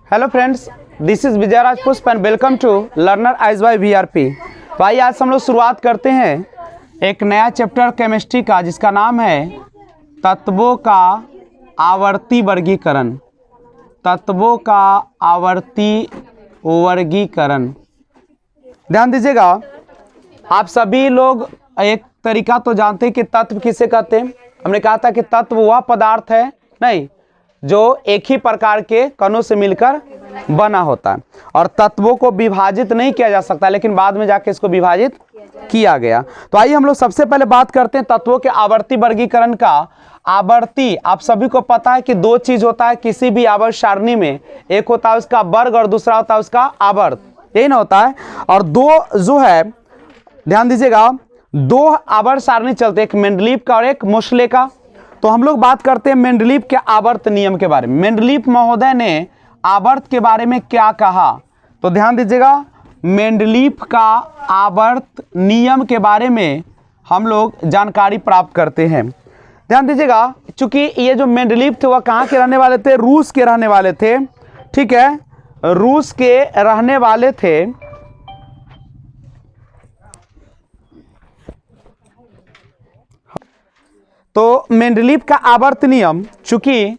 Hello friends, this is Vijay Rajpushp and welcome to Learner Eyes by VRP. तो आइए आज हम लोग शुरुआत करते हैं एक नया चैप्टर केमिस्ट्री का, जिसका नाम है तत्वों का आवर्ती वर्गीकरण। तत्वों का आवर्ती वर्गीकरण। ध्यान दीजिएगा, आप सभी लोग एक तरीका तो जानते हैं कि तत्व किसे कहते हैं। हमने कहा था कि तत्व वह पदार्थ है नहीं जो एक ही प्रकार के कणों से मिलकर बना होता है, और तत्वों को विभाजित नहीं किया जा सकता, लेकिन बाद में जाके इसको विभाजित किया गया। तो आइए हम लोग सबसे पहले बात करते हैं तत्वों के आवर्ती वर्गीकरण का। आवर्ती, आप सभी को पता है कि दो चीज होता है किसी भी आवर्त सारणी में, एक होता है उसका वर्ग और दूसरा होता है उसका आवर्त, यही ना होता है। और दो जो है, ध्यान दीजिएगा, दो आवर्त सारणी चलते, एक मेंडलीव का और एक मोसले का। तो हम लोग बात करते हैं मेंडलीव के आवर्त नियम के बारे में। मेंडलीव महोदय ने आवर्त के बारे में क्या कहा, तो ध्यान दीजिएगा, मेंडलीव का आवर्त नियम के बारे में हम लोग जानकारी प्राप्त करते हैं। ध्यान दीजिएगा, चूंकि ये जो मेंडलीव थे वह कहाँ के रहने वाले थे, रूस के रहने वाले थे। ठीक है, रूस के रहने वाले थे। तो मेंडलीव का आवर्त नियम, चूंकि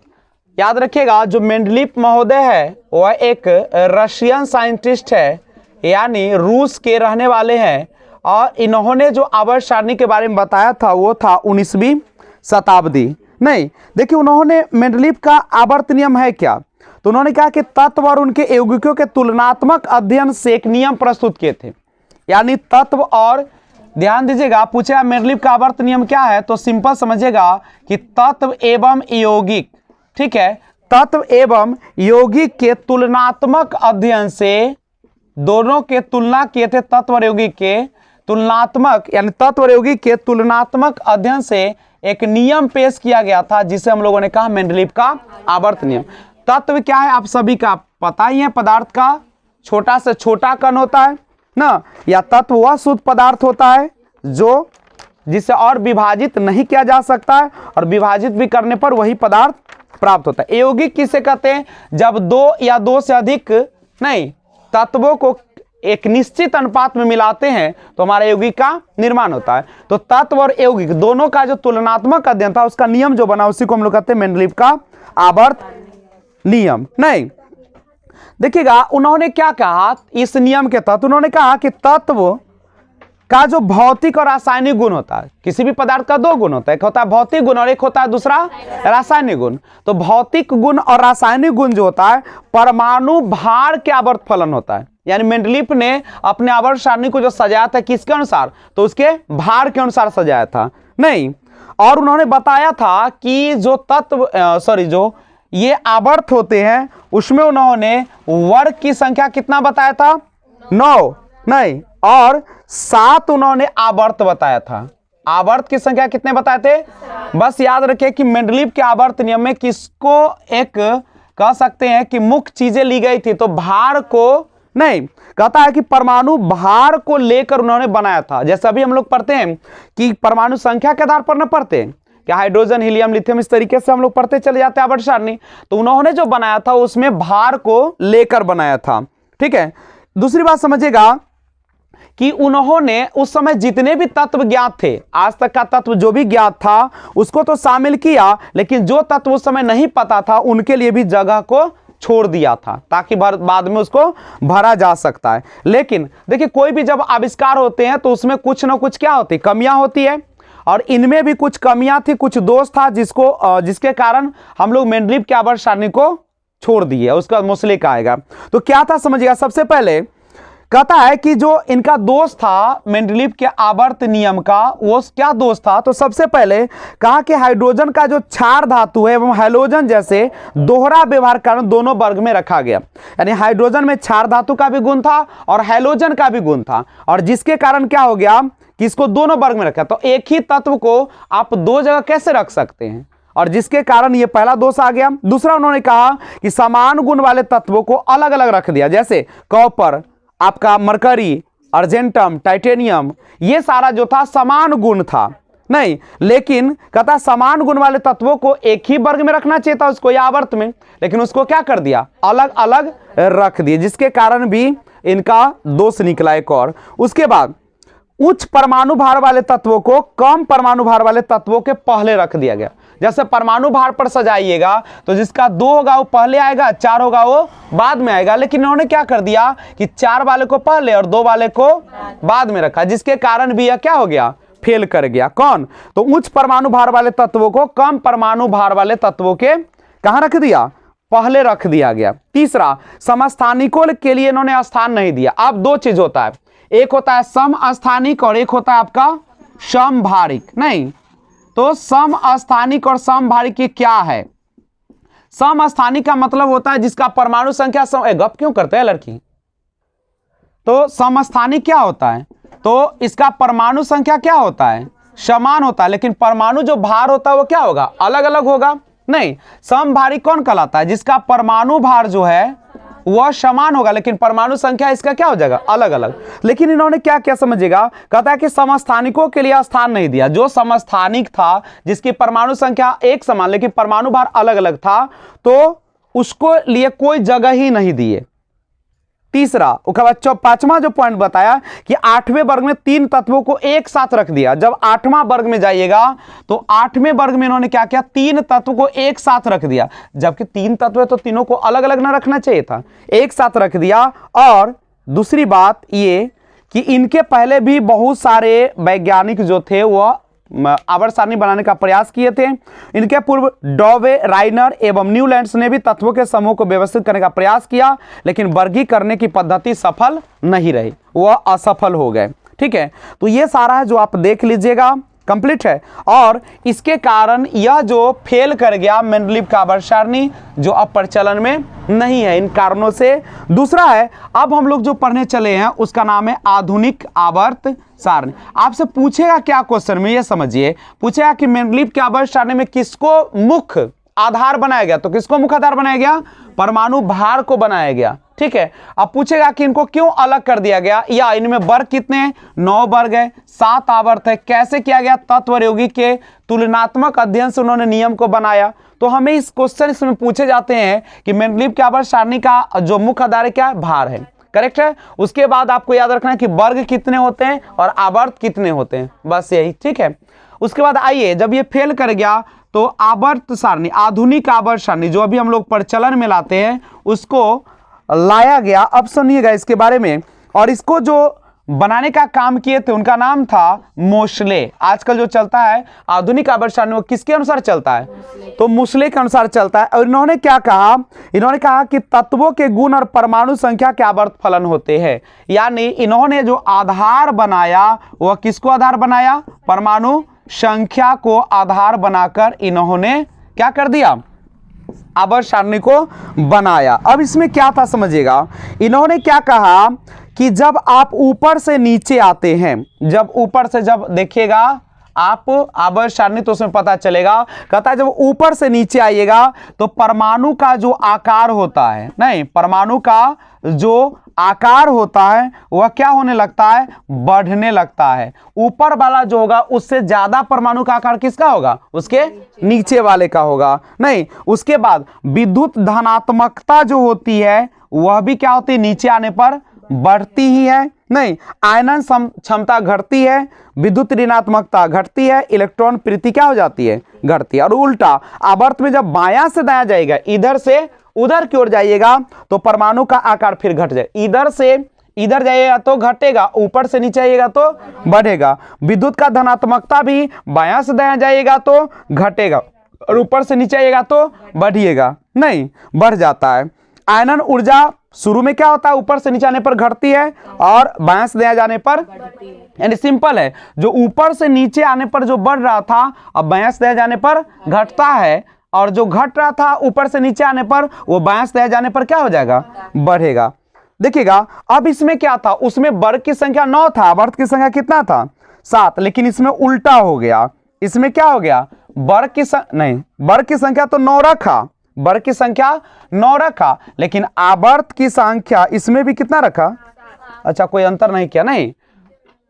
याद रखिएगा जो मेंडलीव महोदय है वह एक रशियन साइंटिस्ट है, यानी रूस के रहने वाले हैं, और इन्होंने जो आवर्त सारणी के बारे में बताया था वो था 19वीं शताब्दी। नहीं, देखिए उन्होंने मेंडलीव का आवर्त नियम है क्या, तो उन्होंने कहा कि तत्व और उनके यौगिकों के तुलनात्मक अध्ययन से एक नियम प्रस्तुत किए थे। यानी तत्व और, ध्यान दीजिएगा, पूछा मेंडलीव का आवर्त नियम क्या है, तो सिंपल समझिएगा कि तत्व एवं यौगिक, ठीक है, तत्व एवं यौगिक के तुलनात्मक अध्ययन से, दोनों के तुलना किए थे, तत्व और यौगिक के तुलनात्मक, यानी तत्व और यौगिक के तुलनात्मक अध्ययन से एक नियम पेश किया गया था, जिसे हम लोगों ने कहा मेंडलीव का आवर्त नियम। तत्व क्या है आप सभी का पता ही है, पदार्थ का छोटा से छोटा कण होता है ना, या तत्व वह शुद्ध पदार्थ होता है जो जिसे और विभाजित नहीं किया जा सकता है, और विभाजित भी करने पर वही पदार्थ प्राप्त होता है। यौगिक किसे कहते हैं, जब दो या दो से अधिक नहीं तत्वों को एक निश्चित अनुपात में मिलाते हैं तो हमारा यौगिक का निर्माण होता है। तो तत्व और यौगिक दोनों का जो तुलनात्मक अध्ययन था, उसका नियम जो बना, उसी को हम लोग कहते हैं मेंडलीव का आवर्त नियम। नहीं, देखिएगा उन्होंने क्या कहा इस नियम के तहत, उन्होंने कहा कि तत्व का जो भौतिक और रासायनिक गुण होता है, किसी भी पदार्थ का दो गुण होता है, एक होता है भौतिक गुण और एक होता है दूसरा रासायनिक गुण। तो भौतिक गुण और रासायनिक गुण जो होता है परमाणु भार के आवर्त फलन होता है। यानी मेंडलीव ने अपने आवर्त सारणी को जो सजाया था किसके अनुसार, तो उसके भार के अनुसार सजाया था। नहीं, और उन्होंने बताया था कि जो तत्व जो ये आवर्त होते हैं उसमें उन्होंने वर्ग की संख्या कितना बताया था, 9 नहीं, और 7 उन्होंने आवर्त बताया था। आवर्त की संख्या कितने बताए थे, बस याद रखिए कि मेंडलीव के आवर्त नियम में किसको एक कह सकते हैं कि मुख्य चीजें ली गई थी, तो भार को नहीं, कहता है कि परमाणु भार को लेकर उन्होंने बनाया था। जैसे अभी हम लोग पढ़ते हैं कि परमाणु संख्या के आधार पर न पढ़ते हैं कि हाइड्रोजन, हीलियम, लिथियम, इस तरीके से हम लोग पढ़ते चले जाते हैं आवर्त सारणी। तो उन्होंने जो बनाया था उसमें भार को लेकर बनाया था। ठीक है, दूसरी बात समझिएगा कि उन्होंने उस समय जितने भी तत्व ज्ञात थे, आज तक का तत्व जो भी ज्ञात था उसको तो शामिल किया, लेकिन जो तत्व उस समय नहीं पता था उनके लिए भी जगह को छोड़ दिया था, ताकि बाद में उसको भरा जा सकता है। लेकिन देखिए कोई भी जब आविष्कार होते हैं तो उसमें कुछ ना कुछ क्या होती, कमियां होती है, और इनमें भी कुछ कमियां थी, कुछ दोष था, जिसके कारण हम लोग मेंडलीव के आवर्त सारणी को छोड़ दिए। उसका मोसले का आएगा। तो क्या था समझिएगा, सबसे पहले कहता है कि जो इनका दोष था मेंडलीव के आवर्त नियम का, वो क्या दोष था, तो सबसे पहले कहा कि हाइड्रोजन का जो क्षार धातु है एवं हैलोजन जैसे दोहरा व्यवहार कारण दोनों वर्ग में रखा गया। यानी हाइड्रोजन में क्षार धातु का भी गुण था और हैलोजन का भी गुण था, और जिसके कारण क्या हो गया कि इसको दोनों वर्ग में रखा। तो एक ही तत्व को आप दो जगह कैसे रख सकते हैं, और जिसके कारण ये पहला दोष आ गया। दूसरा उन्होंने कहा कि समान गुण वाले तत्वों को अलग अलग रख दिया, जैसे कॉपर, आपका मरकरी, अर्जेंटम, टाइटेनियम, ये सारा जो था समान गुण था, नहीं, लेकिन कहता समान गुण वाले तत्वों को एक ही वर्ग में रखना चाहिए था उसको या आवर्त में, लेकिन उसको क्या कर दिया, अलग अलग रख दिए, जिसके कारण भी इनका दोष निकला एक और। उसके बाद उच्च परमाणु भार वाले तत्वों को कम परमाणु भार वाले तत्वों के पहले रख दिया गया। जैसे परमाणु भार पर सजाइएगा तो जिसका 2 होगा वो पहले आएगा, 4 होगा वो बाद में आएगा, लेकिन इन्होंने क्या कर दिया कि 4 वाले को पहले और 2 वाले को बाद में रखा, जिसके कारण भी यह क्या हो गया, फेल कर गया। कौन, तो उच्च परमाणु भार वाले तत्वों को कम परमाणु भार वाले तत्वों के कहां रख दिया, पहले रख दिया गया। तीसरा, समस्थानिकों के लिए इन्होंने स्थान नहीं दिया। अब 2 चीज होता है, एक होता है समस्थानिक और एक होता है आपका समभारिक। नहीं, तो समस्थानिक और समभारिक क्या है? समस्थानिक का मतलब होता है जिसका परमाणु संख्या गप क्यों करते हैं लड़की? तो समस्थानिक क्या होता है, तो इसका परमाणु संख्या क्या होता है, समान होता है, लेकिन परमाणु जो भार होता है वो क्या होगा, अलग अलग होगा। नहीं, समभारिक कौन कहलाता है, जिसका परमाणु भार जो है वह समान होगा लेकिन परमाणु संख्या इसका क्या हो जाएगा, अलग अलग। लेकिन इन्होंने क्या क्या समझेगा, कहता है कि समस्थानिकों के लिए स्थान नहीं दिया। जो समस्थानिक था जिसकी परमाणु संख्या एक समान लेकिन परमाणु भार अलग अलग था, तो उसको लिए कोई जगह ही नहीं दिए। तीसरा, उसके बाद 5वां जो पॉइंट बताया कि 8वें वर्ग में 3 तत्वों को एक साथ रख दिया। जब 8वां वर्ग में जाइएगा तो 8वें वर्ग में इन्होंने क्या किया, 3 तत्व को एक साथ रख दिया, जबकि 3 तत्व है तो तीनों को अलग अलग ना रखना चाहिए था, एक साथ रख दिया। और दूसरी बात ये कि इनके पहले भी बहुत सारे वैज्ञानिक जो थे वह आवर्त सारणी बनाने का प्रयास किए थे। इनके पूर्व डॉवे, राइनर एवं न्यूलैंड्स ने भी तत्वों के समूह को व्यवस्थित करने का प्रयास किया, लेकिन वर्गीकरण करने की पद्धति सफल नहीं रही, वह असफल हो गए। ठीक है, तो ये सारा है जो आप देख लीजिएगा, कंप्लीट है। और इसके कारण यह जो फेल कर गया मेंडलीव का आवर्त सारणी, जो अब प्रचलन में नहीं है, इन कारणों से। दूसरा है, अब हम लोग जो पढ़ने चले हैं उसका नाम है आधुनिक आवर्त सारणी। आपसे पूछेगा क्या क्वेश्चन में, ये समझिए, पूछेगा कि मेंडलीव के आवर्त सारणी में किसको मुख्य आधार बनाया गया, तो किसको मुख्य आधार बनाया गया, परमाणु भार को बनाया गया। ठीक है, अब पूछेगा कि इनको क्यों अलग कर दिया गया, या इनमें वर्ग कितने हैं, 9 वर्ग है, 7 आवर्त है, कैसे किया गया, तत्व यौगिक के तुलनात्मक अध्ययन से उन्होंने नियम को बनाया। तो हमें इस क्वेश्चन इसमें पूछे जाते हैं कि मेंडलीव के आवर्त सारणी का जो मुख्य आधार है क्या है, भार है, करेक्ट है। उसके बाद आपको याद रखना है कि वर्ग कितने होते हैं और आवर्त कितने होते हैं, बस यही। ठीक है, उसके बाद आइए, जब ये फेल कर गया तो आवर्त सारणी, आधुनिक आवर्त सारणी जो अभी हम लोग प्रचलन में लाते हैं उसको लाया गया। अब सुनिएगा इसके बारे में, और इसको जो बनाने का काम किए थे उनका नाम था मोसले। आजकल जो चलता है आधुनिक आवर्त सारणी वो किसके अनुसार चलता है, तो मोसले के अनुसार चलता है। और इन्होंने क्या कहा, इन्होंने कहा कि तत्वों के गुण और परमाणु संख्या के आवर्त फलन होते हैं। यानी इन्होंने जो आधार बनाया वह किसको आधार बनाया, परमाणु संख्या को आधार बनाकर इन्होंने क्या कर दिया, आवर्त सारणी को बनाया। अब इसमें क्या था समझिएगा, इन्होंने क्या कहा कि जब आप ऊपर से नीचे आते हैं, जब ऊपर से जब देखिएगा आप आवर्त सारणी तो उसमें पता चलेगा, कहता है जब ऊपर से नीचे आइएगा तो परमाणु का जो आकार होता है, नहीं, परमाणु का जो आकार होता है वह क्या होने लगता है, बढ़ने लगता है। ऊपर वाला जो होगा उससे ज्यादा परमाणु का आकार किसका होगा, उसके नीचे वाले का होगा। नहीं, उसके बाद विद्युत धनात्मकता जो होती है वह भी क्या होती है, नीचे आने पर बढ़ती ही है। नहीं, आयनन क्षमता घटती है, विद्युत ऋणात्मकता घटती है, इलेक्ट्रॉन प्रीति क्या हो जाती है, घटती है। और उल्टा आवर्त में जब बायां से दायां जाएगा, इधर से उधर की ओर जाइएगा तो परमाणु का आकार फिर घट जाए, इधर से इधर जाइएगा तो घटेगा, ऊपर से नीचे आइएगा तो बढ़ेगा। विद्युत का धनात्मकता भी बायां से दायां जाइएगा तो घटेगा और ऊपर से नीचे आइएगा तो बढ़िएगा, नहीं, बढ़ जाता है। आयनन ऊर्जा शुरू में क्या होता है, ऊपर से नीचे आने पर घटती है और बाएं से दाएं जाने पर, यानी सिंपल है, जो ऊपर से नीचे आने पर जो बढ़ रहा था अब बाएं से दाएं जाने पर घटता है, और जो घट रहा था ऊपर से नीचे आने पर वो बाएं से दाएं जाने पर क्या हो जाएगा, बढ़ेगा। देखिएगा अब इसमें क्या था, उसमें वर्ग की संख्या 9 था, आवर्त की संख्या कितना था, 7, लेकिन इसमें उल्टा हो गया। इसमें क्या हो गया, वर्ग की नहीं, वर्ग की संख्या तो 9 रखा, वर्ग की संख्या 9 रखा, लेकिन आवर्त की संख्या इसमें भी कितना रखा, अच्छा कोई अंतर नहीं किया, नहीं,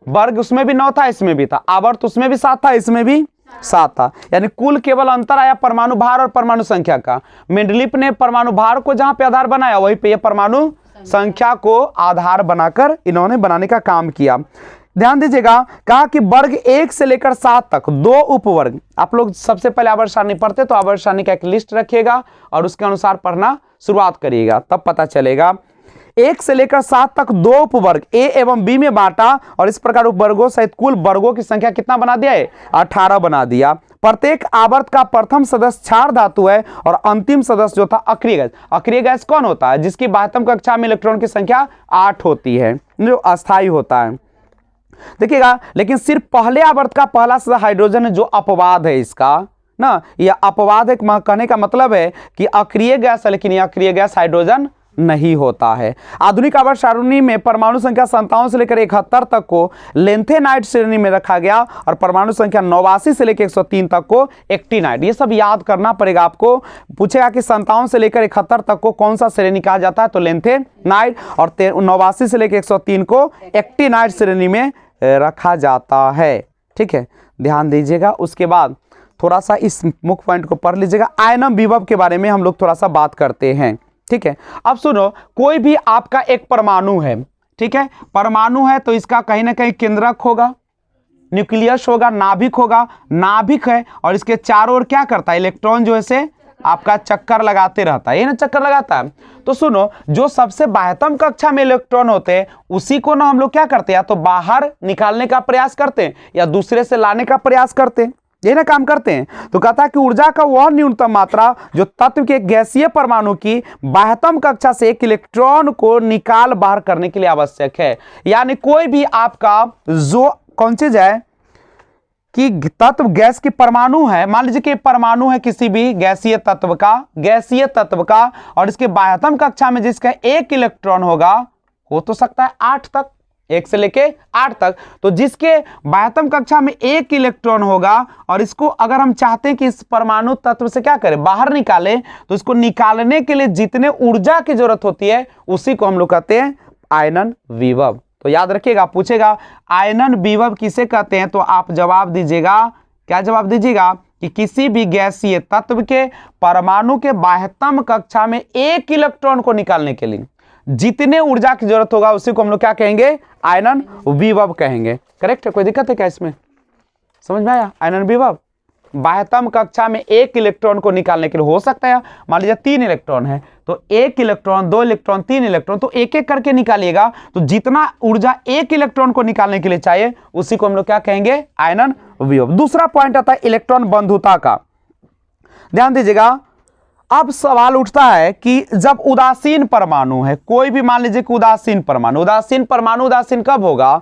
वर्ग उसमें भी 9 था, इसमें भी था, आवर्त उसमें भी 7 था, इसमें भी 7 था, यानी कुल केवल अंतर आया परमाणु भार और परमाणु संख्या का। मेंडलीफ ने परमाणु भार को जहां पे आधार बनाया वहीं पे ये परमाणु संख्या को आधार बनाकर इन्होंने बनाने का काम किया। ध्यान दीजिएगा, कहा कि वर्ग 1 से लेकर 7 तक 2 उपवर्ग। आप लोग सबसे पहले आवर्त सारणी पढ़ते तो आवर्त सारणी का एक लिस्ट रखिएगा और उसके अनुसार पढ़ना शुरुआत करिएगा, तब पता चलेगा। 1 से लेकर 7 तक 2 उपवर्ग ए एवं बी में बांटा और इस प्रकार उपवर्गों सहित कुल वर्गों की संख्या कितना बना दिया है? 18 बना दिया। प्रत्येक आवर्त का प्रथम सदस्य क्षार धातु है और अंतिम सदस्य जो था अक्रिय गैस। अक्रिय गैस कौन होता है? जिसकी बाह्यतम कक्षा में इलेक्ट्रॉन की संख्या 8 होती है, जो अस्थायी होता है। देखिएगा, लेकिन सिर्फ पहले आवर्त का पहला सदस्य हाइड्रोजन है, जो अपवाद है इसका ना, यह अपवाद है। कहने का मतलब है कि अक्रिय गैस है, लेकिन यह अक्रिय गैस हाइड्रोजन नहीं होता है। आधुनिक आवर्त सारणी में परमाणु संख्या 57 से लेकर 71 तक को लेंथेनाइट श्रेणी में रखा गया और परमाणु संख्या 89 से लेकर 103 तक को एक्टिनाइट। ये सब याद करना पड़ेगा आपको। पूछेगा कि 57 से लेकर 71 तक को कौन सा श्रेणी कहा जाता है, तो लेंथेनाइट, और 89 से लेकर 103 को एक्टिनाइट श्रेणी में रखा जाता है। ठीक है, ध्यान दीजिएगा। उसके बाद थोड़ा सा इस मुख्य पॉइंट को पढ़ लीजिएगा। आयनम विभव के बारे में हम लोग थोड़ा सा बात करते हैं। ठीक है, अब सुनो, कोई भी आपका एक परमाणु है, ठीक है, परमाणु है तो इसका कहीं ना कहीं केंद्रक होगा, न्यूक्लियस होगा, नाभिक होगा। नाभिक है और इसके चारों ओर क्या करता है? इलेक्ट्रॉन जो है से आपका चक्कर लगाते रहता है, ये ना चक्कर लगाता है। तो सुनो, जो सबसे बाह्यतम कक्षा में इलेक्ट्रॉन होते हैं उसी को ना हम लोग क्या करते हैं, या तो बाहर निकालने का प्रयास करते हैं या दूसरे से लाने का प्रयास करते हैं, ये ना काम करते हैं। तो कहता है कि ऊर्जा का वह न्यूनतम मात्रा जो तत्व के गैसीय परमाणु की बाह्यतम कक्षा से एक इलेक्ट्रॉन को निकाल बाहर करने के लिए आवश्यक है। यानी कोई भी आपका जो कौन चीज है कि तत्व गैस की परमाणु है, मान लीजिए कि परमाणु है किसी भी गैसीय तत्व का और इसके बाह्यतम कक्षा में जिसका एक इलेक्ट्रॉन होगा, हो तो सकता है 8 तक, 1 से लेके 8 तक। तो जिसके बाह्यतम कक्षा में एक इलेक्ट्रॉन होगा और इसको अगर हम चाहते हैं कि इस परमाणु तत्व से क्या करें, बाहर निकालें, तो इसको निकालने के लिए जितने ऊर्जा की जरूरत होती है उसी को हम लोग कहते हैं आयनन विभव। तो याद रखिएगा, पूछेगा आयनन विभव किसे कहते हैं, तो आप जवाब दीजिएगा, क्या जवाब दीजिएगा कि किसी भी गैसीय तत्व के परमाणु के बाह्यतम कक्षा में एक इलेक्ट्रॉन को निकालने के लिए जितने ऊर्जा की जरूरत होगा उसी को हम लोग क्या कहेंगे? आयनन विभव कहेंगे। करेक्ट है? कोई दिक्कत है क्या इसमें? समझ में आया? आयनन विभव बाह्यतम कक्षा में एक इलेक्ट्रॉन को निकालने के लिए, हो सकता है मान लीजिए 3 इलेक्ट्रॉन है तो 1 इलेक्ट्रॉन, 2 इलेक्ट्रॉन, 3 इलेक्ट्रॉन, तो एक एक करके निकालिएगा। तो जितना ऊर्जा एक इलेक्ट्रॉन को निकालने के लिए चाहिए उसी को हम लोग क्या कहेंगे? आयनन विभव। दूसरा पॉइंट आता है इलेक्ट्रॉन बंधुता का। ध्यान दीजिएगा, अब सवाल उठता है कि जब उदासीन परमाणु है, कोई भी मान लीजिए कि उदासीन परमाणु उदासीन कब होगा?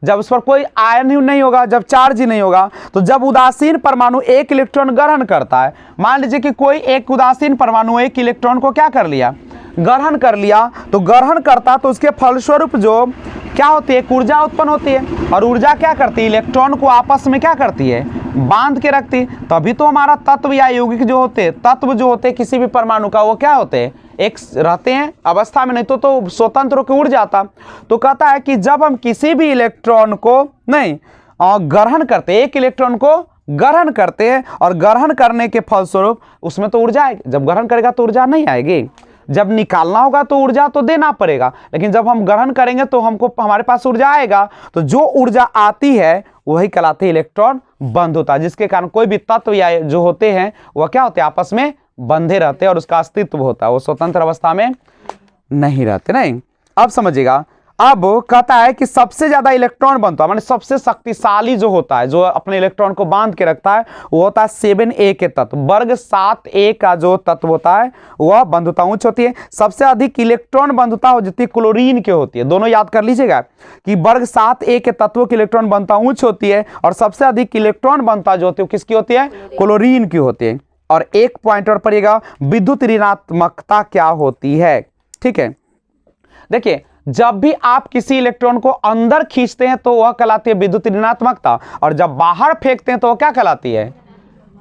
जब उस पर कोई आयन ही नहीं होगा, जब चार्ज ही नहीं होगा। तो जब उदासीन परमाणु एक इलेक्ट्रॉन ग्रहण करता है, मान लीजिए कि कोई एक उदासीन परमाणु एक इलेक्ट्रॉन को क्या कर लिया? ग्रहण कर लिया। तो ग्रहण करता तो उसके फलस्वरूप जो क्या होती है? ऊर्जा उत्पन्न होती है और ऊर्जा क्या करती है? इलेक्ट्रॉन को आपस में क्या करती है? बांध के रखती। तभी तो हमारा तत्व या यौगिक जो होते, तत्व जो होते किसी भी परमाणु का, वो क्या होते हैं? एक रहते हैं अवस्था में, नहीं तो स्वतंत्र होकर उड़ जाता। तो कहता है कि जब हम किसी भी इलेक्ट्रॉन को नहीं ग्रहण करते, एक इलेक्ट्रॉन को ग्रहण करते हैं और ग्रहण करने के फलस्वरूप उसमें तो ऊर्जा आएगी। जब ग्रहण करेगा तो ऊर्जा नहीं आएगी, जब निकालना होगा तो ऊर्जा तो देना पड़ेगा, लेकिन जब हम ग्रहण करेंगे तो हमको हमारे पास ऊर्जा आएगा। तो जो ऊर्जा आती है वही कहलाती है इलेक्ट्रॉन बंधुता, जिसके कारण कोई भी तत्व या जो होते हैं वह क्या होते हैं? आपस में बंधे रहते हैं और उसका अस्तित्व होता है, वो स्वतंत्र अवस्था में नहीं रहते। नहीं, अब समझिएगा। अब कहता है कि सबसे ज्यादा इलेक्ट्रॉन बनता है, माने सबसे शक्तिशाली जो होता है, जो अपने इलेक्ट्रॉन को बांध के रखता है, वो होता है 7a के तत्व। वर्ग 7a का जो तत्व होता है वह बंधुता उच्च होती है। सबसे अधिक इलेक्ट्रॉन बंधुता हो जाती है क्लोरीन की होती है। दोनों याद कर लीजिएगा कि वर्ग 7a के तत्वों की इलेक्ट्रॉन बंधुता उच्च होती है और सबसे अधिक इलेक्ट्रॉन बंधुता जो होती है किसकी होती है? क्लोरीन की होती है। और एक पॉइंट और पड़ेगा, विद्युत ऋणात्मकता क्या होती है? ठीक है, देखिए, जब भी आप किसी इलेक्ट्रॉन को अंदर खींचते हैं तो वह कहलाती है विद्युत ऋणात्मकता, और जब बाहर फेंकते हैं तो वह क्या कहलाती है?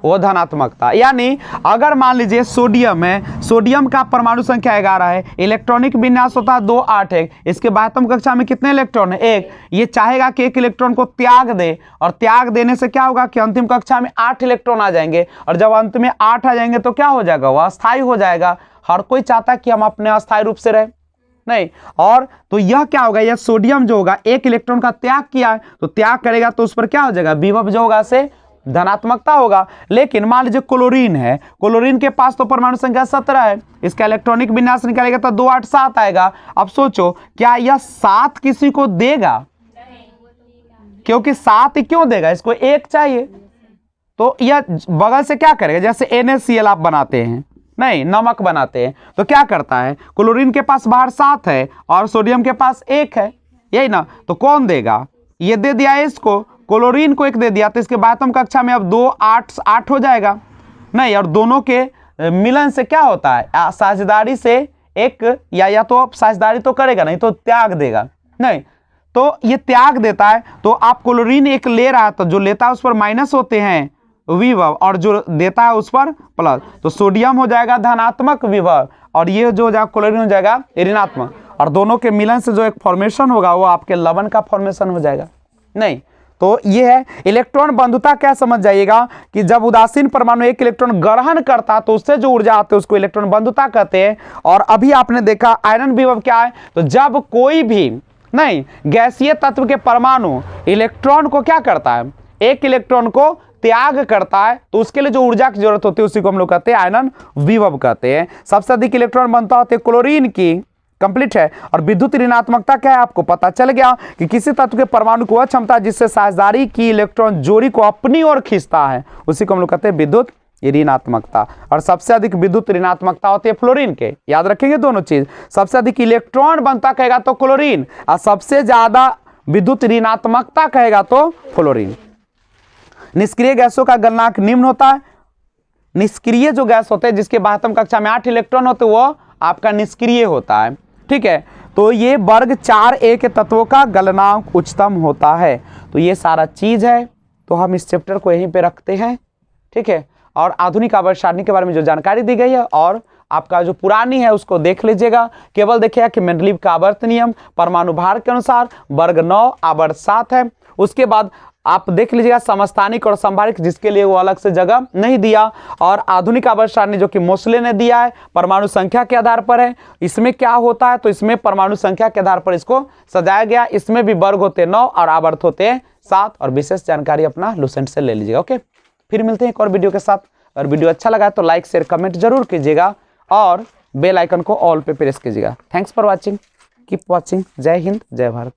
वो धनात्मकता। यानी अगर मान लीजिए सोडियम है, सोडियम का परमाणु संख्या 11 है, इलेक्ट्रॉनिक विन्यास होता है 2 8 है, इसके बाह्यतम कक्षा में कितने इलेक्ट्रॉन है? 1। ये चाहेगा कि 1 इलेक्ट्रॉन को त्याग दे, और त्याग देने से क्या होगा कि अंतिम कक्षा में 8 इलेक्ट्रॉन आ जाएंगे, और जब अंत में 8 आ जाएंगे तो क्या हो जाएगा? वह अस्थायी हो जाएगा। हर कोई चाहता है कि हम अपने अस्थायी रूप से रहे, नहीं। और तो यह क्या होगा, यह सोडियम जो होगा 1 इलेक्ट्रॉन का त्याग किया है, तो त्याग करेगा तो उस पर क्या हो जाएगा? विभव जो होगा से धनात्मकता होगा। लेकिन मान लीजिए क्लोरीन है, क्लोरीन के पास तो परमाणु संख्या 17 है, इसका इलेक्ट्रॉनिक विन्यास निकालेगा तो 2 8 7 आएगा। अब सोचो क्या यह 7 किसी को देगा? क्योंकि 7 क्यों देगा? इसको 1 चाहिए, तो यह बगल से क्या करेगा? जैसे NaCl आप बनाते हैं, नहीं नमक बनाते हैं, तो क्या करता है? क्लोरीन के पास बाहर 7 है और सोडियम के पास 1 है, यही ना। तो कौन देगा? ये दे दिया इसको, क्लोरीन को 1 दे दिया, तो इसके बाह्यतम कक्षा में अब 2 8 8 हो जाएगा, नहीं। और दोनों के मिलन से क्या होता है? साझेदारी से एक या तो साझेदारी तो करेगा, नहीं तो त्याग देगा, नहीं। तो ये त्याग देता है, तो आप क्लोरीन 1 ले रहा है, तो जो लेता है उस पर माइनस होते हैं विभव, और जो देता है उस पर प्लस, तो सोडियम हो जाएगा धनात्मक विभव, और ये जो हो जाएगा क्लोरीन हो जाएगा ऋणात्मक, और दोनों के मिलन से जो एक फॉर्मेशन होगा वो आपके लवण का फॉर्मेशन हो जाएगा, नहीं। तो ये है इलेक्ट्रॉन बंधुता। क्या समझ जाइएगा कि जब उदासीन परमाणु 1 इलेक्ट्रॉन ग्रहण करता है तो उससे जो ऊर्जा आती है उसको इलेक्ट्रॉन बंधुता कहते हैं। और अभी आपने देखा आयरन विभव क्या है, तो जब कोई भी नहीं गैसीय तत्व के परमाणु इलेक्ट्रॉन को क्या करता है? 1 इलेक्ट्रॉन को त्याग करता है, तो उसके लिए जो ऊर्जा की जरूरत होती है उसी को हम लोग कहते हैं आयनन विभव कहते हैं। सबसे अधिक इलेक्ट्रॉन बनता होते हैं क्लोरीन की, कंप्लीट है। और विद्युत ऋणात्मकता क्या है? आपको पता चल गया कि किसी तत्व के परमाणु को वह क्षमता जिससे साझेदारी की इलेक्ट्रॉन जोड़ी को अपनी ओर खींचता है, उसी को हम लोग कहते हैं विद्युत ऋणात्मकता। और सबसे अधिक विद्युत ऋणात्मकता होती है फ्लोरीन के, याद रखेंगे दोनों चीज। सबसे अधिक इलेक्ट्रॉन बनता कहेगा तो क्लोरीन, और सबसे ज्यादा विद्युत ऋणात्मकता कहेगा तो फ्लोरीन। निष्क्रिय गैसों का गलनांक निम्न होता है। निष्क्रिय जो गैस होते हैं जिसके बाह्यतम कक्षा में 8 इलेक्ट्रॉन होते हैं वो आपका निष्क्रिय होता है, ठीक है। तो ये वर्ग 4a के तत्वों का गलनांक उच्चतम होता है। तो ये सारा चीज है, तो हम इस चैप्टर को यहीं पे रखते हैं, ठीक है। और आधुनिक आवर्त सारणी के बारे में जो जानकारी दी गई है और आपका जो पुरानी है उसको देख लीजिएगा। केवल देखिएगा कि मेंडलीव का आवर्त नियम परमाणु भार के अनुसार वर्ग 9 आवर्त 7 है। उसके बाद आप देख लीजिएगा समस्थानिक और संभारिक, जिसके लिए वो अलग से जगह नहीं दिया। और आधुनिक आवर्त सारणी जो कि मोसले ने दिया है परमाणु संख्या के आधार पर है। इसमें क्या होता है, तो इसमें परमाणु संख्या के आधार पर इसको सजाया गया। इसमें भी वर्ग होते हैं 9 और आवर्त होते हैं 7। और विशेष जानकारी अपना लुसेंट से ले लीजिएगा। ओके, फिर मिलते हैं एक और वीडियो के साथ। अगर वीडियो अच्छा लगा तो लाइक शेयर कमेंट जरूर कीजिएगा और बेल आइकन को ऑल पे प्रेस कीजिएगा। Thanks for watching, keep watching. जय हिंद, जय भारत।